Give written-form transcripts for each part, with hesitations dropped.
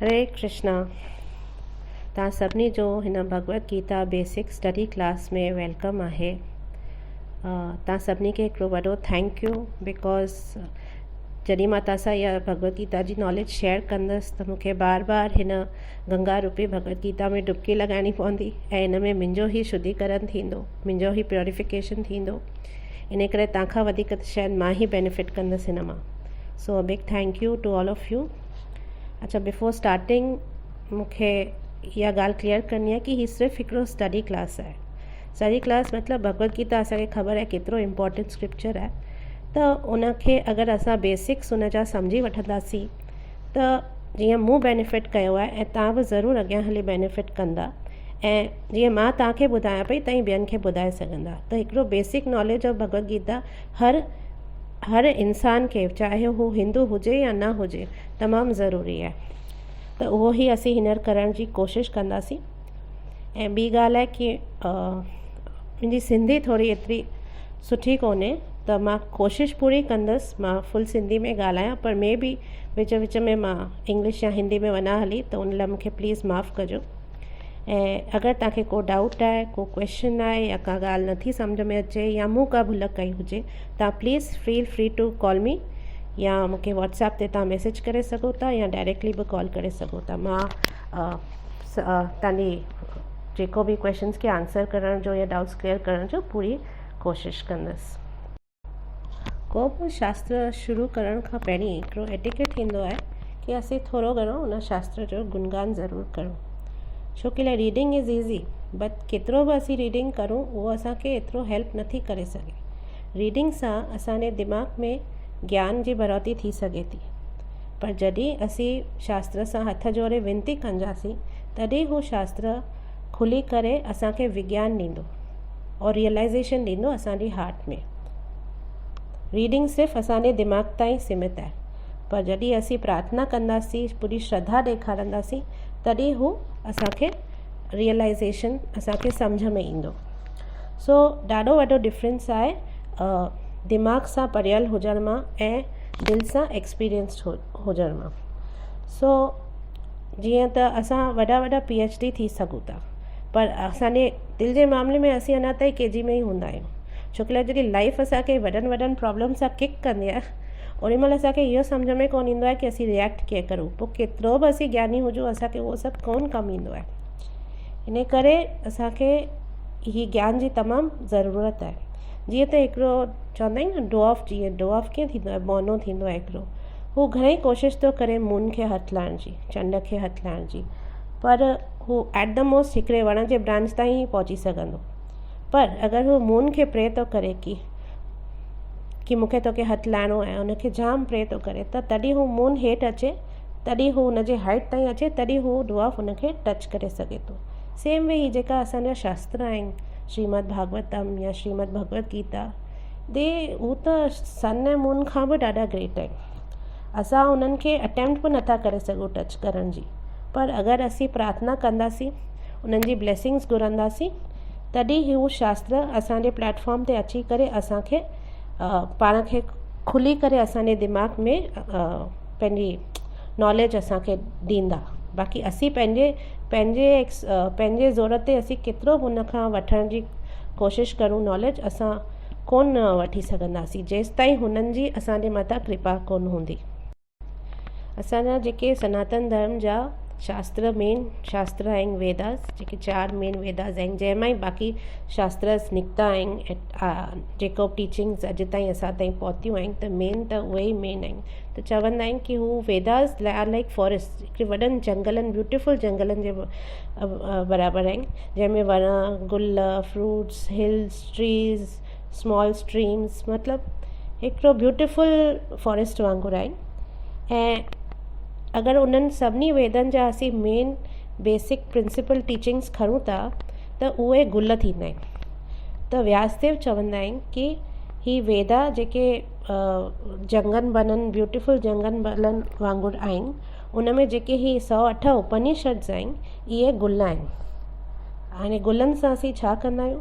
हरे कृष्णा। तव्हां सभिनी जो हिन Bhagavad Gita basic study class में वेलकम आहे। तव्हां सभिनी खे हिकिड़ो वॾो थैंक यू बिकॉज़ जॾहिं मां तव्हां सां इहा भगवत गीता जी नॉलेज शेयर कंदसि त मूंखे बार बार हिन गंगा रूपी भगवत गीता में डुबकी लॻाइणी पवंदी ऐं हिन में मुंहिंजो ई शुद्धीकरण थींदो, मुंहिंजो ई प्योरिफिकेशन थींदो। इन करे तव्हां खां वधीक त शायदि मां ई बेनिफिट कंदसि हिन मां। So big thank you to all of you. अच्छा, बिफोर स्टार्टिंग मूंखे इहा ॻाल्हि क्लियर करणी आहे कि ही सिर्फ़ु हिकिड़ो स्टडी क्लास आहे। स्टडी क्लास मतिलबु भगवत गीता असांखे ख़बर आहे केतिरो इम्पोर्टेंट स्क्रिप्चर आहे, त उनखे अगरि असां बेसिक्स उन जा सम्झी वठंदासीं त जीअं मूं बेनिफिट कयो आहे ऐं तव्हां बि ज़रूरु अॻियां हली बेनिफिट कंदा। ऐं जीअं मां तव्हांखे ॿुधायां पई तव्हां ॿियनि खे ॿुधाए सघंदा। त हिकिड़ो basic knowledge of Bhagavad Gita हर इंसान खे, चाहे हू हिंदू हुजे या न हुजे, तमामु ज़रूरी आहे। त उहो ई असीं हींअर करण जी कोशिशि कंदासीं। ऐं ॿी ॻाल्हि आहे कि मुंहिंजी सिंधी थोरी एतिरी सुठी कोन्हे, त मां कोशिशि पूरी कंदसि मां फुल सिंधी में ॻाल्हायां, पर मे बि विच में मां इंग्लिश या हिंदी में वञा हली, त उन लाइ मूंखे प्लीज़ माफ़ु कजो। ऐं अगरि तव्हांखे को डाउट आहे, को क्वेश्चन आहे या का ॻाल्हि नथी सम्झ में अचे या मूं का भुल कई हुजे, तव्हां please feel free to call me, या मूंखे व्हाट्सएप ते तव्हां मैसेज करे सघो था या डायरेक्टली बि कॉल करे सघो था। मां तव्हांजी जेको बि क्वेश्चन्स खे आंसर करण जो या डाउट्स क्लियर करण जो पूरी कोशिशि कंदसि। को बि शास्त्र शुरू करण खां पहिरीं हिकिड़ो एटिकेट थींदो आहे कि असीं थोरो घणो उन शास्त्र जो गुणगान ज़रूरु करूं। छो कि लाइ रीडिंग इज़ ईज़ी, बट केतिरो बि असीं रीडिंग करूं उहो असांखे एतिरो हेल्प नथी करे सघे। रीडिंग सां असांजे दिमाग़ में ज्ञान जी बढ़ोतरी थी सघे थी, पर जॾहिं असीं शास्त्र सां हथ जोड़े विनती कंदासीं तॾहिं हू शास्त्र खुली करे असांखे विज्ञान ॾींदो और रियलाइज़ेशन ॾींदो असांजी हार्ट में। रीडिंग सिर्फ़ु असांजे दिमाग़ ताईं सीमित आहे, पर जॾहिं असीं प्रार्थना कंदासीं, पूरी श्रद्धा ॾेखारींदासीं, तॾहिं हू असांखे रियलाइज़ेशन असांखे सम्झ में ईंदो। सो ॾाढो वॾो डिफरेंस आहे दिमाग़ सां पढ़ियल हुजण मां ऐं दिलि सां एक्सपीरियंस्ड हुजण मां। सो जीअं त असां वॾा PhD थी सघूं था, पर असांजे दिलि जे मामले में असीं अञा ताईं KG में ई हूंदा आहियूं। छो कि जॾहिं लाइफ असांखे वॾनि प्रॉब्लम सां किक कंदी आहे, ओॾी महिल असांखे इहो सम्झ में कोन ईंदो आहे कि असीं रिएक्ट कीअं करूं। पोइ केतिरो बि असीं ज्ञानी हुजूं, असांखे उहो सभु कोन कमु ईंदो आहे। इन करे असांखे ही ज्ञान जी तमामु ज़रूरत आहे। जीअं त हिकिड़ो चवंदा आहिनि न डॉफ, जीअं डॉफ कीअं थींदो आहे, मोनो थींदो आहे हिकिड़ो, हू घणेई कोशिशि थो करे मून खे हथु लाइण जी, चंड खे हथु लाइण जी, पर हू एट द मोस्ट हिकिड़े वण जे ब्रांच ताईं ई पहुची सघंदो। पर अगरि हू मून खे प्रे थो करे कि मूंखे तोखे हथु लाइणो आहे, उनखे जाम प्रे थो करे, त तॾहिं हू मून हेठि अचे, तॾहिं हू हुनजे हाइट ताईं अचे, तॾहिं हू डॉफ हुनखे टच करे सघे थो। सेम वे ही जेका असांजा शास्त्र आहिनि, श्रीमद भागवतम या श्रीमद भगवत गीता, हू त सन ऐं मून खां बि ॾाढा ग्रेट आहिनि। असां उन्हनि खे अटैम्प्ट बि नथा करे सघूं टच करण जी, पर अगरि असीं प्रार्थना कंदासीं, उन्हनि जी ब्लेसिंग्स घुरंदासीं, तॾहिं हू शास्त्र असांजे प्लेटफॉर्म ते अची करे असांखे पाण खे खुली करे असांजे दिमाग़ में पंहिंजी नॉलेज असांखे ॾींदा। बाक़ी असीं पंहिंजे ज़ोर ते असीं केतिरो हुन खां वठण जी कोशिशि करूं नॉलेज, असां कोन वठी सघंदासीं जेसि ताईं हुननि जी असांजे मथां कृपा कोन हूंदी। असांजा जेके सनातन धर्म जा मेन शास्त्र आहिनि वेदास, जेके 4 मेन वेदास आहिनि, जंहिंमां ई बाक़ी शास्त्रस निकिता आहिनि। जेको टीचिंग्स अॼु ताईं असां ताईं पहुतियूं आहिनि, त मेन त उहे ई मेन आहिनि। त चवंदा आहिनि कि हू वेदास आर लाइक फॉरेस्ट, हिकिड़े वॾनि जंगलनि, ब्यूटिफुल जंगलनि जे बराबरि आहिनि, जंहिंमें वण, गुल, fruits, hills, trees, small streams, मतिलबु हिकिड़ो ब्यूटिफुल फॉरेस्ट वांगुरु आहिनि। ऐं अगरि उन्हनि सभिनी वेदनि जा असीं मेन बेसिक प्रिंसिपल टीचिंग्स खणूं था, त उहे गुल थींदा आहिनि। त व्यासदेव चवंदा आहिनि कि ही वेदा जेके जंगन बननि, ब्यूटिफुल जंगन बननि वांगुरु आहिनि, उन में जेके ही 108 उपनिषद्स आहिनि, इहे गुल आहिनि। हाणे गुलनि सां असीं छा कंदा आहियूं?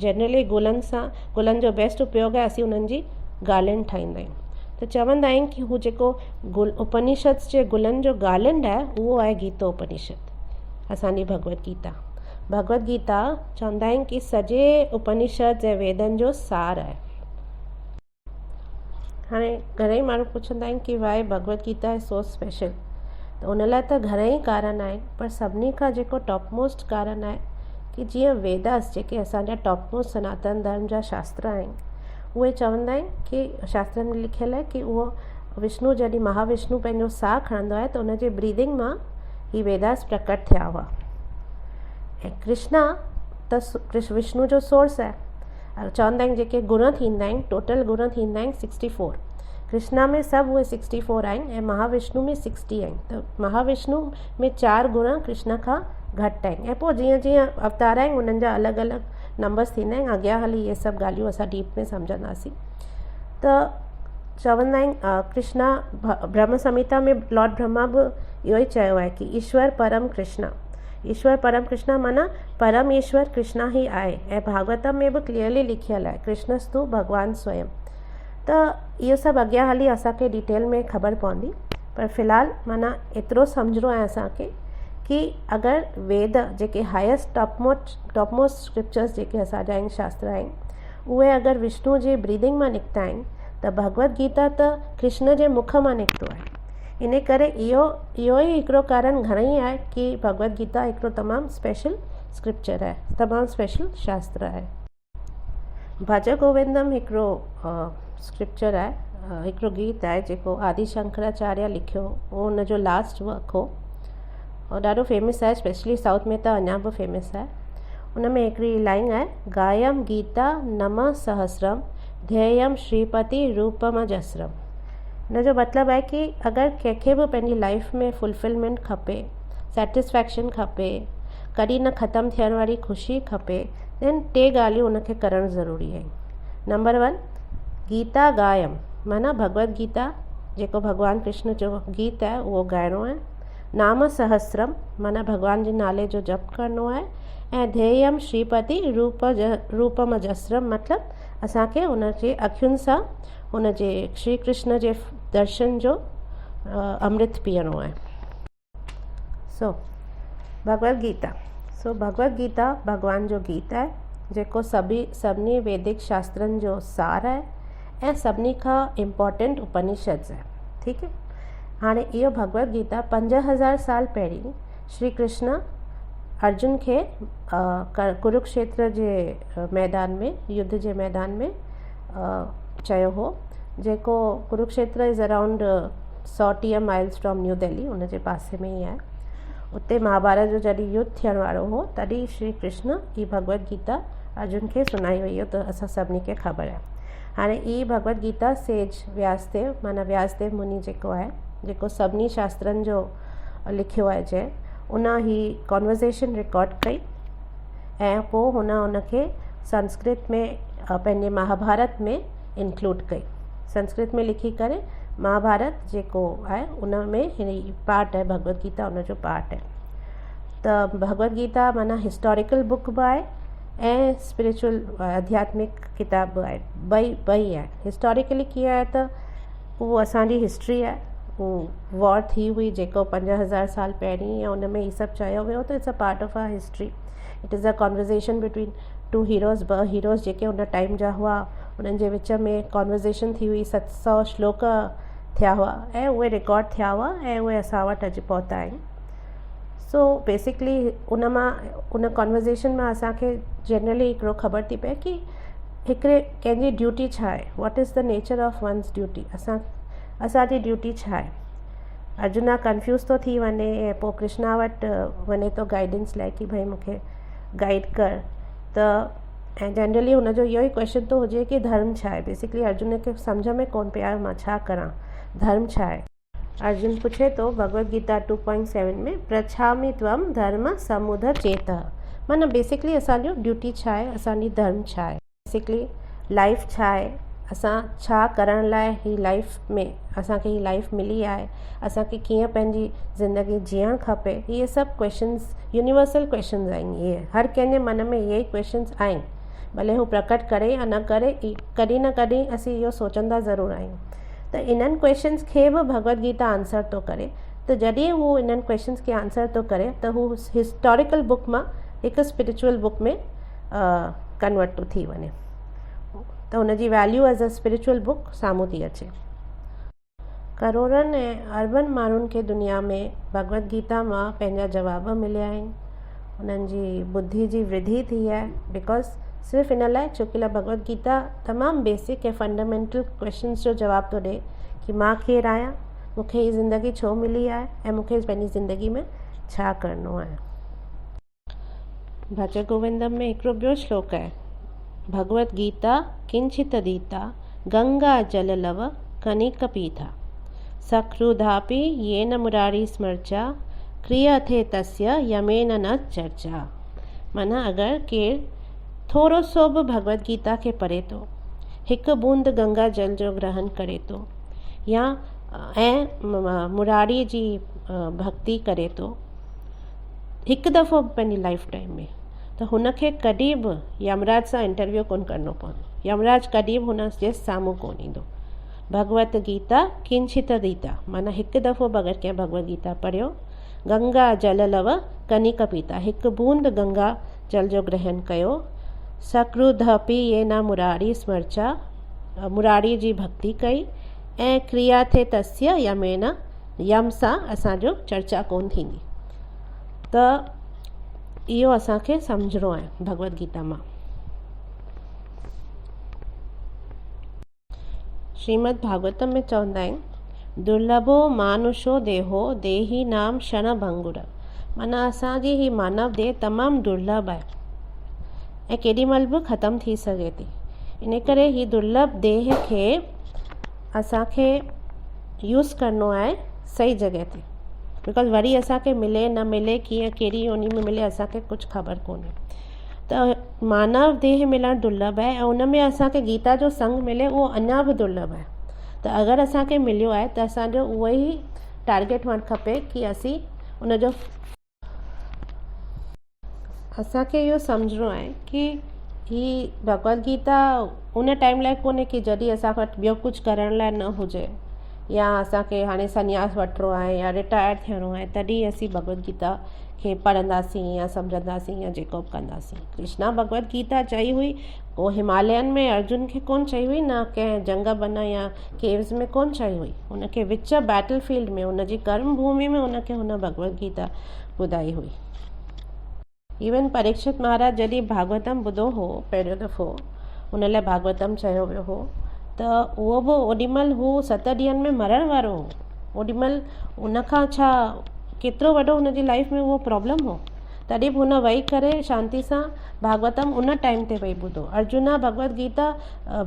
जनरली गुलनि जो बेस्ट उपयोग आहे असीं उन्हनि जी गार्लैंड ठाहींदा आहियूं। त चवंदा आहिनि कि हू जेको उपनिषद जे गुलनि जो गार्लैंड आहे उहो आहे गीतोपनिषद, असांजी भगवत गीता। भगवत गीता चवंदा आहिनि कि सॼे उपनिषद ऐं वेदनि जो सार आहे। हाणे घणेई माण्हू पुछंदा आहिनि कि why Bhagavad Gita is so special, त उन लाइ त घणेई कारण आहिनि, पर सभिनी खां जेको टॉप मोस्ट कारण आहे कि जीअं वेदास जेके असांजा टॉप मोस्ट सनातन धर्म जा शास्त्र आहिनि, उहे चवंदा आहिनि कि शास्त्रनि में लिखियलु आहे कि उहो विष्णु जॾहिं महाविष्णु पंहिंजो साह खणंदो आहे त उनजे ब्रीदिंग मां ही वेदास प्रकट थिया हुआ। ऐं कृष्णा त विष्णु जो सोर्स आहे। चवंदा आहिनि जेके गुण थींदा आहिनि, टोटल गुण थींदा आहिनि 64। कृष्णा में सभु उहे 64 आहिनि ऐं महाविष्णु में 60 आहिनि। त महाविष्णु में 4 गुण कृष्ण खां घटि आहिनि। ऐं पोइ जीअं जीअं अवतार आहिनि उन्हनि जा अलॻि अलॻि नंबर्स थींदा आहिनि। अॻियां हली इहे सभु ॻाल्हियूं असां डीप में सम्झंदासीं। त चवंदा आहिनि कृष्णा ब्रह्म संहिता में लॉर्ड ब्रह्मा बि इहो ई चयो आहे कि ईश्वर परम कृष्णा। ईश्वर परम कृष्णा माना परम ईश्वर कृष्णा ई आहे। ऐं भागवतम में बि क्लियरली लिखियलु आहे कृष्णस्तु भगवान स्वयं। त इहो सभु अॻियां हली असांखे डिटेल में ख़बर पवंदी, पर फ़िलहालु माना एतिरो सम्झणो आहे असांखे कि अगरि वेद जेके हाईएस्ट टॉप मोस्ट स्क्रिप्चर्स जेके असांजा आहिनि शास्त्र आहिनि, उहे अगरि विष्णु जे ब्रीदिंग मां निकिता आहिनि त भगवत गीता त कृष्ण जे मुख मां निकितो आहे। इन करे इहो ई हिकिड़ो कारण घणेई आहे कि भगवत गीता हिकिड़ो तमामु स्पेशल स्क्रिप्चर आहे, तमामु स्पेशल शास्त्र आहे। भज गोविंदम हिकिड़ो स्क्रिप्चर आहे, हिकिड़ो गीत आहे जेको आदि शंकराचार्य लिखियो, उहो हुनजो लास्ट वर्क हो और ॾाढो फेमस आहे, स्पेशली साउथ में त अञा बि फेमस आहे। उन में हिकिड़ी लाइन आहे, गायम गीता नम सहस्रम ध्येयम श्रीपति रूपमजस्रम। हिन जो मतिलबु आहे कि अगरि कंहिंखे बि पंहिंजी लाइफ में फुलफिलमेंट खपे, सैटिस्फैक्शन खपे, कॾहिं न ख़तमु थियण वारी ख़ुशी खपे, देन 3 ॻाल्हियूं उनखे करणु ज़रूरी आहिनि। नंबर 1 गीता गायम माना भगवत गीता जेको भॻवानु कृष्ण जो गीत आहे उहो ॻाइणो आहे। नाम सहस्रम माना भॻवान जे नाले जो जप करणो आहे। ऐं ध्येयम श्रीपति रूपमजस्रम मतिलबु असांखे उनजे अखियुनि सां उनजे श्री कृष्ण जे दर्शन जो अमृत पीअणो आहे। भगवत गीता भगवान जो गीत आहे जेको सभिनी वैदिक शास्त्रनि जो सार आहे ऐं सभिनी खां इम्पॉर्टेंट उपनिषद आहे। ठीकु आहे। हाणे इहो भगवत गीता 5000 साल पहिरीं श्री कृष्ण अर्जुन खे कुरुक्षेत्र जे मैदान में, युद्ध जे मैदान में चयो हो, जेको Kurukshetra is around 100 miles from new Delhi, उन जे पासे में ई आहे। उते महाभारत जो जॾहिं युद्ध थियण वारो हो तॾहिं श्री कृष्ण ही भगवत गीता अर्जुन खे सुनाई वई हो, त असां सभिनी खे ख़बर आहे। हाणे ई भगवत गीता सेज व्यासदेव माना व्यासदेव मुनि जेको आहे, जेको सभिनी शास्त्रनि जो लिखियो आहे जंहिं, उन ही कॉन्वर्सेशन रिकॉर्ड कई ऐं पोइ हुनखे संस्कृत में पंहिंजे महाभारत में इंक्लूड कई। संस्कृत में लिखी करे महाभारत जेको आहे उन में हिन पार्ट आहे, भगवत गीता उन जो पार्ट आहे। त भगवत गीता माना हिस्टोरिकल बुक बि आहे ऐं स्पिरिचुअल आध्यात्मिक किताब बि आहे, ॿई आहे। हिस्टोरिकली कीअं आहे त उहो असांजी हिस्ट्री आहे, उहो वॉर थी हुई जेको 5000 साल पहिरीं, ऐं उन में ही सभु चयो वियो त it's a part of our history. It is a conversation between 2 heroes, 2 heroes जेके उन टाइम जा हुआ, उन्हनि जे विच में कॉन्वर्सेशन थी हुई, 700 श्लोक थिया हुआ ऐं उहे रिकॉर्ड थिया हुआ ऐं उहे असां वटि अॼु पहुता आहिनि। सो बेसिकली उन कॉन्वर्सेशन मां असांखे जनरली हिकिड़ो ख़बर थी पए कि हिकिड़े कंहिंजी ड्यूटी छा आहे, what is the nature of one's duty, असांजी ड्यूटी छा आहे। अर्जुना कंफ्यूज थो थी वञे ऐं पोइ कृष्णा वटि वञे थो गाइडेंस लाइ कि भाई मूंखे गाइड कर। त ऐं जनरली हुनजो इहो ई क्वेश्चन थो हुजे कि धर्म छा आहे। बेसिकली अर्जुन खे सम्झ में कोन पियो आहे मां छा करां, धर्म छा आहे। अर्जुन पुछे थो भगवत गीता 2.7 में, पृच्छामि त्वं धर्म समुद्र चेतः, माना बेसिकली असांजो ड्यूटी छा आहे, असांजी धर्म छा आहे, बेसिकली लाइफ छा आहे, असां छा करण लाइ ही लाइफ में असांखे ही लाइफ मिली आहे, असांखे कीअं पंहिंजी ज़िंदगी जीअणु खपे। इहे सभु क्वेश्चन्स यूनिवर्सल क्वेश्चन्स आहिनि। इहे हर कंहिंजे मन में इहे ई क्वेश्चन्स आहिनि, भले हू प्रकट करे या न करे, कॾहिं न कॾहिं असीं इहो सोचंदा ज़रूरु आहियूं। त इन्हनि क्वेश्चन्स खे बि भगवत गीता आंसर थो करे। त जॾहिं हू इन्हनि क्वेश्चन्स खे आंसर थो करे त हू हिस्टोरिकल बुक मां हिकु स्पिरिचुअल बुक में कन्वर्ट थो थी वञे, त हुनजी value as a spiritual book साम्हूं थी अचे। करोड़नि ऐं अरबनि माण्हुनि खे दुनिया में भगवत गीता मां पंहिंजा जवाब मिलिया आहिनि, उन्हनि जी बुद्धि जी वृद्धि थी आहे। बिकॉज़ सिर्फ़ु इन लाइ छोकी भगवत गीता तमामु बेसिक ऐं फंडामेंटल क्वेश्चन्स जो जवाब थो ॾिए कि मां केरु आहियां, मूंखे हीअ ज़िंदगी छो मिली आहे ऐं मूंखे पंहिंजी ज़िंदगी में छा करिणो आहे। भज गोविंदम में हिकिड़ो ॿियो श्लोक आहे, भगवत गीता किंचित दीता गंगा जल लव कनिक पीता सकृदापि येन मुरारी स्मर्चा क्रियते तस्य यमेन न चर्चा। माना अगरि केरु थोरो सो बि भगवत गीता खे पढ़े थो, हिकु बूंद गंगा जल जो ग्रहण करे थो या ऐं मुरारी जी भक्ति करे थो हिकु दफ़ो पंहिंजी लाइफ टाइम में, त हुनखे कॾहिं बि यमराज सां इंटरव्यू कोन करिणो पवंदो, यमराज कॾहिं बि हुन जे साम्हूं कोन ईंदो। भगवत गीता किंचित दीता माना हिकु दफ़ो बि अगरि कंहिं भगवत गीता पढ़ियो, गंगा जल लव कनिक पीता हिकु बूंद गंगा जल जो ग्रहण कयो, सकृदपि ये न मुरारी स्मर्चा मुरारी जी भक्ति कई ऐं क्रिया थे तस्य यमेन यम सां असांजो चर्चा कोन थींदी। त इहो असांखे सम्झणो आहे भगवत गीता मां। श्रीमद् भागवतम में चवंदा आहिनि, दुर्लभो मानुषो देहो देही नाम क्षण भंगुर। माना असांजी ही मानव देह तमामु दुर्लभ आहे ऐं केॾीमहिल बि ख़तमु थी सघे थी। इन करे ही दुर्लभ देह खे असांखे यूज़ करिणो आहे सही जॻह ते, बिकॉज़ वरी असांखे मिले न मिले कीअं कहिड़ी योनि में मिले असांखे कुझु ख़बर कोन्हे। त मानव देह मिलणु दुर्लभ आहे ऐं उन में असांखे गीता जो संग मिले उहो अञा बि दुर्लभ आहे। त अगरि असांखे मिलियो आहे त असांजो उहो ई टारगेट हुअणु खपे कि असीं उनजो असांखे इहो सम्झणो आहे कि ही भगवत गीता उन टाइम लाइ कोन्हे कि जॾहिं असां वटि ॿियो कुझु करण लाइ न हुजे या असांखे हाणे संन्यास वठिणो आहे या रिटायर थियणो आहे तॾहिं असीं भगवत गीता खे पढ़ंदासीं या सम्झंदासीं या जेको बि कंदासीं। कृष्णा भगवत गीता चई हुई उहो हिमालयन में अर्जुन खे कोन चई हुई, न कंहिं जंग बन या केव्स में कोन चई हुई, हुनखे विच बैटल फील्ड में हुनजी कर्म भूमि में हुनखे हुन भगवत गीता ॿुधाई हुई। इवन परीक्षित महाराज जॾहिं भागवतम ॿुधो हो पहिरियों दफ़ो, हुन लाइ भागवतम चयो वियो हो, त उहो बि ओॾीमहिल हू 7 ॾींहंनि में मरण वारो हो। ओॾीमहिल उनखां छा केतिरो वॾो हुनजी लाइफ में उहो प्रॉब्लम हो, तॾहिं बि हुन वेही करे शांति सां भागवतम उन टाइम ते वेही ॿुधो। अर्जुना भगवत गीता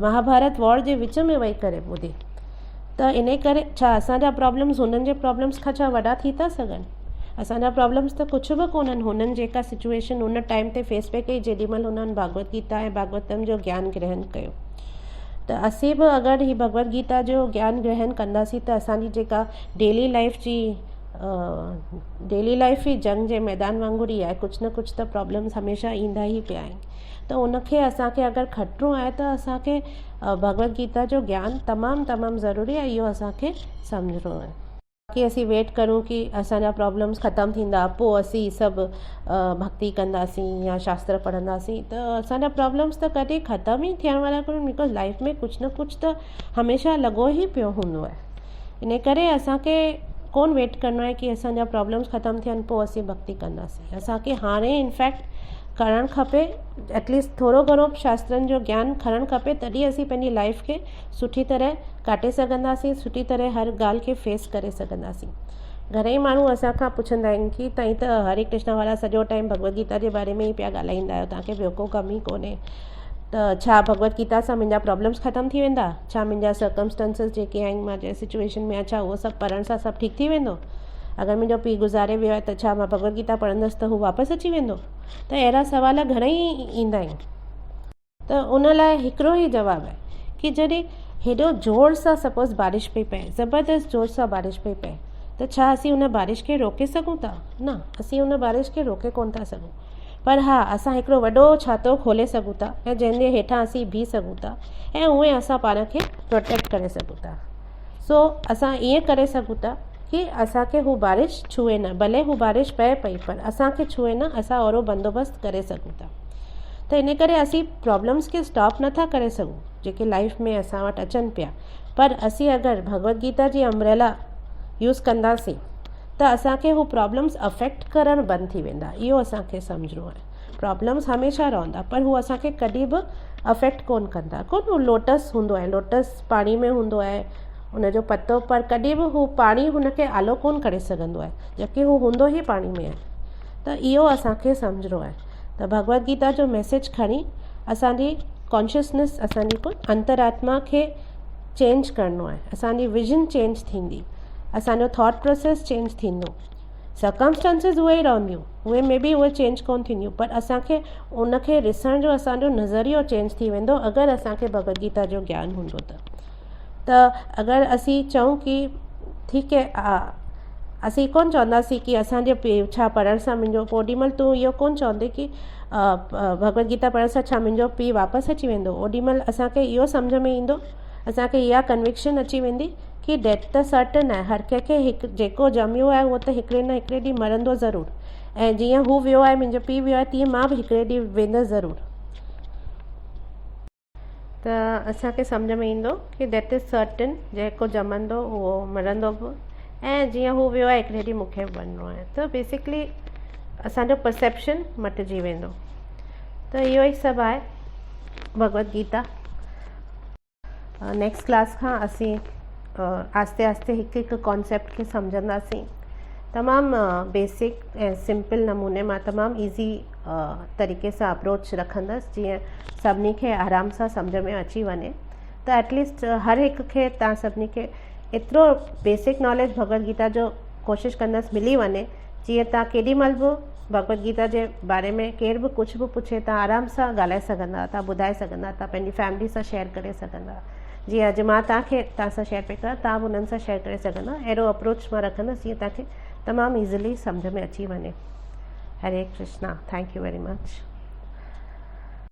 महाभारत वॉर जे विच में वेही करे ॿुधी। त इन करे छा असांजा प्रॉब्लम्स हुननि जे प्रॉब्लम्स खां छा वॾा थी था सघनि? असांजा प्रॉब्लम्स त कुझु बि कोन्हनि। हुननि जेका सिचुएशन हुन टाइम ते फेस पे कई जेॾीमहिल हुननि भगवत गीता ऐं भागवतम जो ज्ञान ग्रहण कयो, त असीं बि अगरि ही भगवत गीता जो ज्ञान ग्रहण कंदासीं त असांजी जेका डेली लाइफ ई जंग जे मैदान वांगुरु ई आहे, कुझु न कुझु त प्रॉब्लम्स हमेशह ईंदा ई पिया आहिनि। त उनखे असांखे अगरि खटिणो आहे त असांखे भगवत गीता जो ज्ञान तमामु ज़रूरी आहे, इहो असांखे सम्झणो आहे। कि असीं वेट करूं कि असांजा प्रॉब्लम्स ख़तमु थींदा पोइ असीं सभु भक्ति कंदासीं या शास्त्र पढ़ंदासीं, त असांजा प्रॉब्लम्स त कॾहिं ख़तमु ई थियण वारा कोन्हनि, बिकॉज़ लाइफ में कुझु न कुझु त हमेशह लॻो ई पियो हूंदो आहे। इन करे असांखे कोन वेट करिणो आहे कि असांजा प्रॉब्लम्स ख़तमु थियनि पोइ असीं भक्ति कंदासीं। असांखे हाणे इनफैक्ट करणु खपे, एटलीस्ट थोरो घणो शास्त्रनि जो ज्ञान खणणु खपे, तॾहिं असीं पंहिंजी लाइफ खे सुठी तरह काटे सघंदासीं, सुठी तरह हर ॻाल्हि खे फेस करे सघंदासीं। घणेई माण्हू असांखां पुछंदा आहिनि कि तव्हां त हरे कृष्णा वारा सॼो टाइम भगवत गीता जे बारे में ई पिया ॻाल्हाईंदा आहियो, तव्हांखे ॿियो को कमु ई कोन्हे, त छा भगवत गीता सां मुंहिंजा प्रॉब्लम्स ख़तमु थी वेंदा? छा मुंहिंजा सर्कमस्टेंसिस जेके आहिनि मां जंहिं सिचुएशन में छा उहो सभु पढ़ण सां सभु ठीकु थी वेंदो? अगरि मुंहिंजो पीउ गुज़ारे वियो आहे त छा मां भगवत गीता पढ़ंदसि त हू वापसि अची वेंदो? त अहिड़ा सवाल घणेई ईंदा आहिनि। त उन लाइ हिकिड़ो ई जवाबु आहे कि जॾहिं हेॾो ज़ोर सां सपोज़ बारिश पई पए, ज़बरदस्त ज़ोर सां बारिश पई पए, त छा असीं उन बारिश खे रोके सघूं था? न, असीं उन बारिश खे रोके कोन था सघूं। पर हा, असां हिकिड़ो वॾो छातो खोले सघूं था ऐं जंहिंजे हेठां असीं बीह सघूं था ऐं उहे असां पाण खे प्रोटेक्ट करे सघूं था। सो असां ईअं करे सघूं था कि असांखे हू बारिश छुए न, भले हू बारिश पए पई पर असांखे छुए न, असां ओहिड़ो बंदोबस्तु करे सघूं था। त इन करे असीं प्रॉब्लम्स खे स्टॉप नथा करे सघूं जेके लाइफ में असां वटि अचनि पिया, पर असीं अगरि भगवत गीता जी अम्ब्रेला यूज़ कंदासीं त असांखे हू प्रॉब्लम्स अफेक्ट करणु बंदि थी वेंदा। इहो असांखे सम्झणो आहे। प्रॉब्लम्स हमेशह रहंदा पर हू असांखे कॾहिं बि अफेक्ट कोन कंदा। कोन हू लोटस हूंदो आहे, लोटस पाणी में हूंदो आहे उनजो पत्तो, पर कॾहिं बि हू पाणी हुनखे आलो कोन करे सघंदो आहे, जबकि हू हूंदो ई पाणी में आहे। त इहो असांखे सम्झणो आहे। त भगवत गीता जो मैसेज खणी असांजी कॉन्शियसनेस, असांजी अंतरात्मा खे चेंज करिणो आहे। असांजी विजन चेंज थींदी, असांजो थॉट प्रोसेस चेंज थींदो। सर्कमस्टांसिस उहे ई रहंदियूं, उहे में बि उहे चेंज कोन थींदियूं, पर असांखे उनखे ॾिसण जो असांजो नज़रियो चेंज थी वेंदो अगरि असांखे भगवत गीता जो ज्ञान हूंदो त अगरि असीं चऊं कि ठीकु आहे, असीं कोन चवंदासीं कि असांजे छा पढ़ण सां मुंहिंजो, ओॾी महिल तूं इहो कोन चवंदे कि भगवत गीता पढ़ण सां छा मुंहिंजो पीउ वापसि अची वेंदो। ओॾी महिल असांखे इहो सम्झ में ईंदो, असांखे इहा कन्विक्शन अची वेंदी कि डेथ त सर्टन आहे, हर कंहिंखे हिकु जेको ॼमियो आहे उहो त हिकिड़े न हिकिड़े ॾींहुं मरंदो ज़रूरु, ऐं जीअं हू वियो आहे, मुंहिंजो पीउ वियो आहे, तीअं मां बि हिकिड़े ॾींहुं वेंदसि ज़रूरु। त असांखे सम्झ में ईंदो कि डेथ इज़ सर्टन, जेको ॼमंदो उहो मरंदो बि, ऐं जीअं हू वियो आहे हिकिड़े ॾींहुं मूंखे बि वञिणो आहे। त बेसिकली असांजो परसेप्शन मटिजी वेंदो। त इहो ई सभु आहे भगवत गीता। नेक्स्ट क्लास खां असीं आस्ते आस्ते हिकु हिकु कॉन्सेप्ट खे सम्झंदासीं। तमामु बेसिक ऐं सिंपल नमूने मां तमामु ईज़ी तरीक़े सां अप्रोच रखंदसि जीअं सभिनी खे आराम सां सम्झ में अची वञे। त एटलीस्ट हर हिकु खे, तव्हां सभिनी खे एतिरो बेसिक नॉलेज भगवत गीता जो कोशिशि कंदसि मिली वञे, जीअं तव्हां केॾी महिल बि भगवत गीता जे बारे में केरु बि कुझु बि पुछे तव्हां आराम सां ॻाल्हाए सघंदा, तव्हां ॿुधाए सघंदा, तव्हां पंहिंजी फैमिली सां शेयर करे सघंदा। जीअं अॼु मां तव्हां सां शेयर पई कयां, तव्हां बि उन्हनि सां शेयर करे सघंदा। अहिड़ो अप्रोच मां रखंदसि जीअं तव्हांखे तमामु ईज़िली सम्झ में अची वञे। Hare Krishna. Thank U very much.